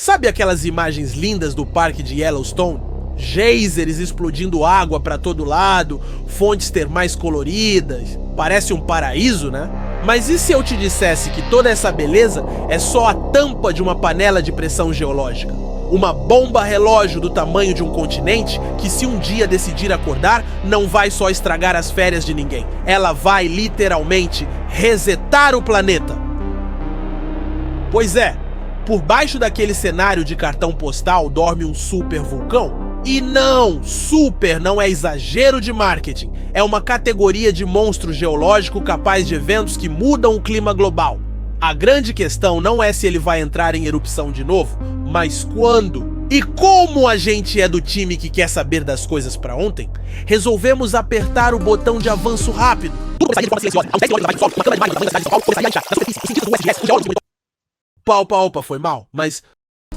Sabe aquelas imagens lindas do parque de Yellowstone? Geysers explodindo água para todo lado, fontes termais coloridas, parece um paraíso, né? Mas e se eu te dissesse que toda essa beleza é só a tampa de uma panela de pressão geológica? Uma bomba relógio do tamanho de um continente que, se um dia decidir acordar, não vai só estragar as férias de ninguém. Ela vai literalmente resetar o planeta. Pois é, por baixo daquele cenário de cartão postal dorme um super vulcão. E não, super não é exagero de marketing. É uma categoria de monstro geológico capaz de eventos que mudam o clima global. A grande questão não é se ele vai entrar em erupção de novo, mas quando. E como a gente é do time que quer saber das coisas pra ontem, resolvemos apertar o botão de avanço rápido. Opa, foi mal, mas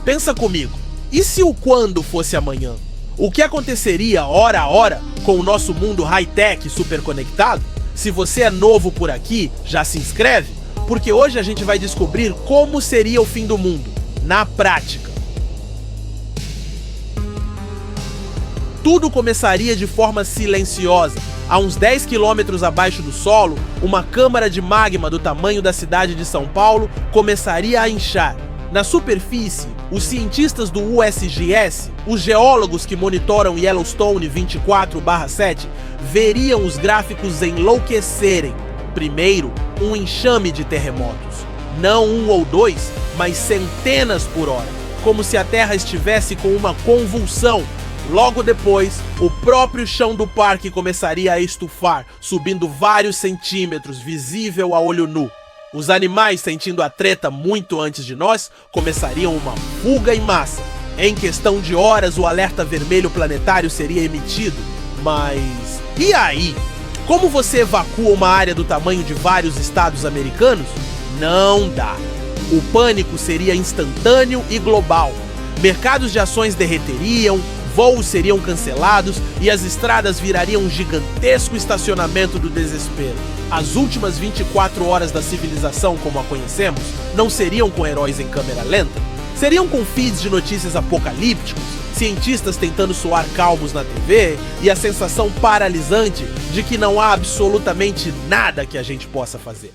pensa comigo. E se o quando fosse amanhã? O que aconteceria hora a hora com o nosso mundo high-tech super conectado? Se você é novo por aqui, já se inscreve, porque hoje a gente vai descobrir como seria o fim do mundo, na prática. Tudo começaria de forma silenciosa. A uns 10 quilômetros abaixo do solo, uma câmara de magma do tamanho da cidade de São Paulo começaria a inchar. Na superfície, os cientistas do USGS, os geólogos que monitoram Yellowstone 24/7, veriam os gráficos enlouquecerem. Primeiro, um enxame de terremotos. Não um ou dois, mas centenas por hora, como se a Terra estivesse com uma convulsão. Logo depois, o próprio chão do parque começaria a estufar, subindo vários centímetros, visível a olho nu. Os animais, sentindo a treta muito antes de nós, começariam uma fuga em massa. Em questão de horas, o alerta vermelho planetário seria emitido. Mas e aí? Como você evacua uma área do tamanho de vários estados americanos? Não dá. O pânico seria instantâneo e global. Mercados de ações derreteriam, voos seriam cancelados e as estradas virariam um gigantesco estacionamento do desespero. As últimas 24 horas da civilização como a conhecemos não seriam com heróis em câmera lenta, seriam com feeds de notícias apocalípticos, cientistas tentando soar calmos na TV e a sensação paralisante de que não há absolutamente nada que a gente possa fazer.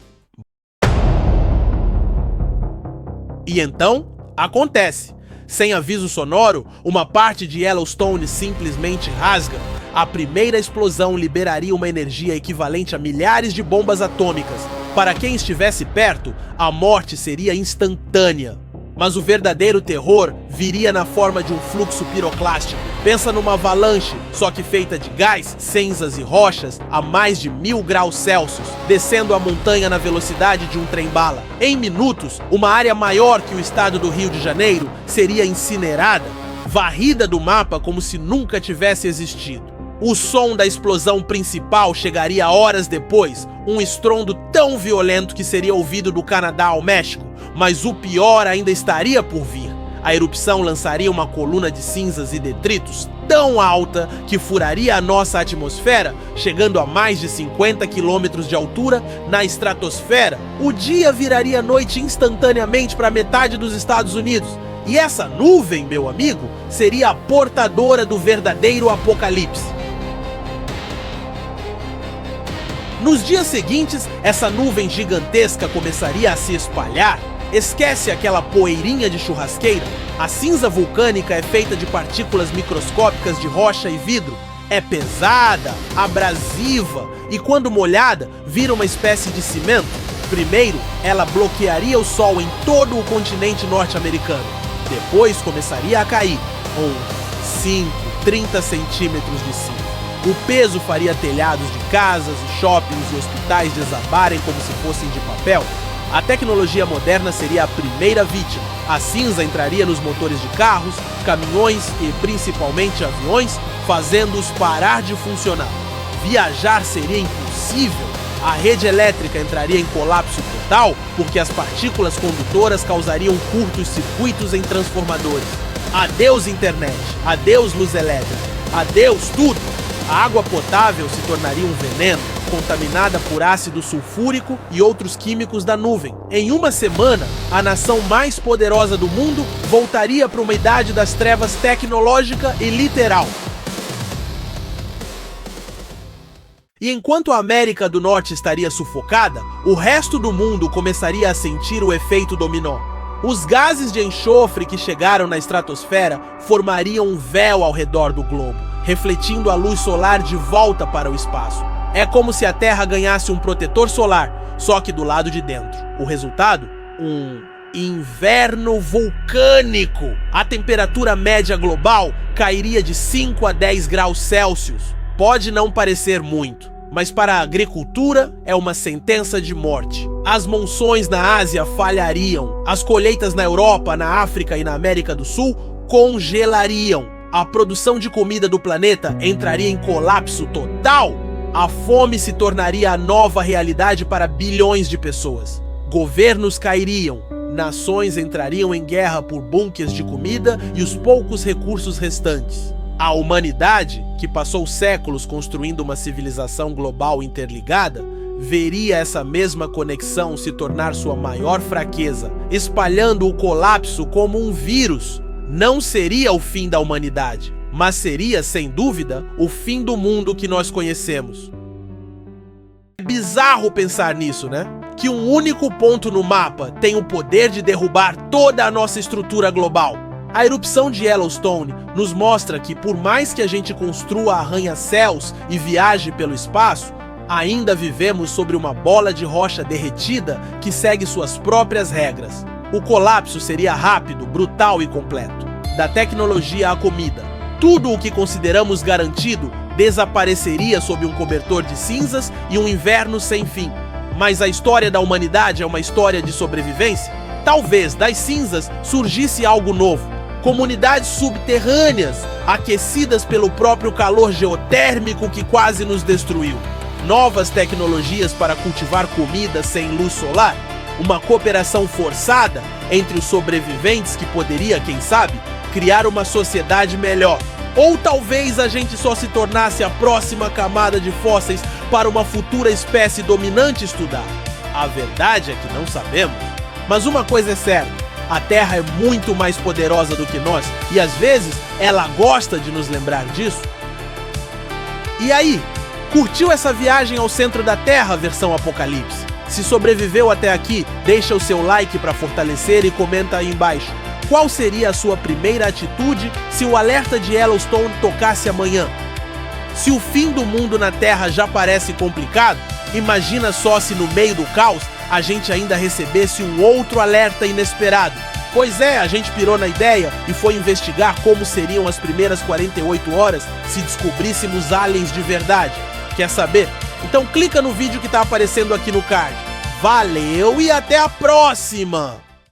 E então, acontece. Sem aviso sonoro, uma parte de Yellowstone simplesmente rasga. A primeira explosão liberaria uma energia equivalente a milhares de bombas atômicas. Para quem estivesse perto, a morte seria instantânea. Mas o verdadeiro terror viria na forma de um fluxo piroclástico. Pensa numa avalanche, só que feita de gás, cinzas e rochas a mais de 1000 graus Celsius, descendo a montanha na velocidade de um trem-bala. Em minutos, uma área maior que o estado do Rio de Janeiro seria incinerada, varrida do mapa como se nunca tivesse existido. O som da explosão principal chegaria horas depois, um estrondo tão violento que seria ouvido do Canadá ao México, mas o pior ainda estaria por vir. A erupção lançaria uma coluna de cinzas e detritos tão alta que furaria a nossa atmosfera, chegando a mais de 50 quilômetros de altura na estratosfera. O dia viraria noite instantaneamente para metade dos Estados Unidos. E essa nuvem, meu amigo, seria a portadora do verdadeiro apocalipse. Nos dias seguintes, essa nuvem gigantesca começaria a se espalhar. Esquece aquela poeirinha de churrasqueira? A cinza vulcânica é feita de partículas microscópicas de rocha e vidro. É pesada, abrasiva e, quando molhada, vira uma espécie de cimento. Primeiro, ela bloquearia o sol em todo o continente norte-americano. Depois começaria a cair, com 5, 30 centímetros de cinza. O peso faria telhados de casas, shoppings e hospitais desabarem como se fossem de papel. A tecnologia moderna seria a primeira vítima. A cinza entraria nos motores de carros, caminhões e principalmente aviões, fazendo-os parar de funcionar. Viajar seria impossível. A rede elétrica entraria em colapso total porque as partículas condutoras causariam curtos circuitos em transformadores. Adeus internet, adeus luz elétrica, adeus tudo. A água potável se tornaria um veneno. contaminada por ácido sulfúrico e outros químicos da nuvem. Em uma semana, a nação mais poderosa do mundo voltaria para uma idade das trevas tecnológica e literal. E enquanto a América do Norte estaria sufocada, o resto do mundo começaria a sentir o efeito dominó. Os gases de enxofre que chegaram na estratosfera formariam um véu ao redor do globo, refletindo a luz solar de volta para o espaço. É como se a Terra ganhasse um protetor solar, só que do lado de dentro. O resultado? Um inverno vulcânico. A temperatura média global cairia de 5 a 10 graus Celsius. Pode não parecer muito, mas para a agricultura é uma sentença de morte. As monções na Ásia falhariam, as colheitas na Europa, na África e na América do Sul congelariam. A produção de comida do planeta entraria em colapso total. A fome se tornaria a nova realidade para bilhões de pessoas. Governos cairiam, nações entrariam em guerra por bunkers de comida e os poucos recursos restantes. A humanidade, que passou séculos construindo uma civilização global interligada, veria essa mesma conexão se tornar sua maior fraqueza, espalhando o colapso como um vírus. Não seria o fim da humanidade, mas seria, sem dúvida, o fim do mundo que nós conhecemos. É bizarro pensar nisso, né? Que um único ponto no mapa tem o poder de derrubar toda a nossa estrutura global. A erupção de Yellowstone nos mostra que, por mais que a gente construa arranha-céus e viaje pelo espaço, ainda vivemos sobre uma bola de rocha derretida que segue suas próprias regras. O colapso seria rápido, brutal e completo. Da tecnologia à comida, tudo o que consideramos garantido desapareceria sob um cobertor de cinzas e um inverno sem fim. Mas a história da humanidade é uma história de sobrevivência? Talvez das cinzas surgisse algo novo. Comunidades subterrâneas, aquecidas pelo próprio calor geotérmico que quase nos destruiu. Novas tecnologias para cultivar comida sem luz solar. Uma cooperação forçada entre os sobreviventes que poderia, quem sabe, criar uma sociedade melhor. Ou talvez a gente só se tornasse a próxima camada de fósseis para uma futura espécie dominante estudar. A verdade é que não sabemos. Mas uma coisa é certa. A Terra é muito mais poderosa do que nós e às vezes ela gosta de nos lembrar disso. E aí, curtiu essa viagem ao centro da Terra versão Apocalipse? Se sobreviveu até aqui, deixa o seu like para fortalecer e comenta aí embaixo. Qual seria a sua primeira atitude se o alerta de Yellowstone tocasse amanhã? Se o fim do mundo na Terra já parece complicado, imagina só se no meio do caos a gente ainda recebesse um outro alerta inesperado. Pois é, a gente pirou na ideia e foi investigar como seriam as primeiras 48 horas se descobríssemos aliens de verdade. Quer saber? Então clica no vídeo que tá aparecendo aqui no card. Valeu e até a próxima!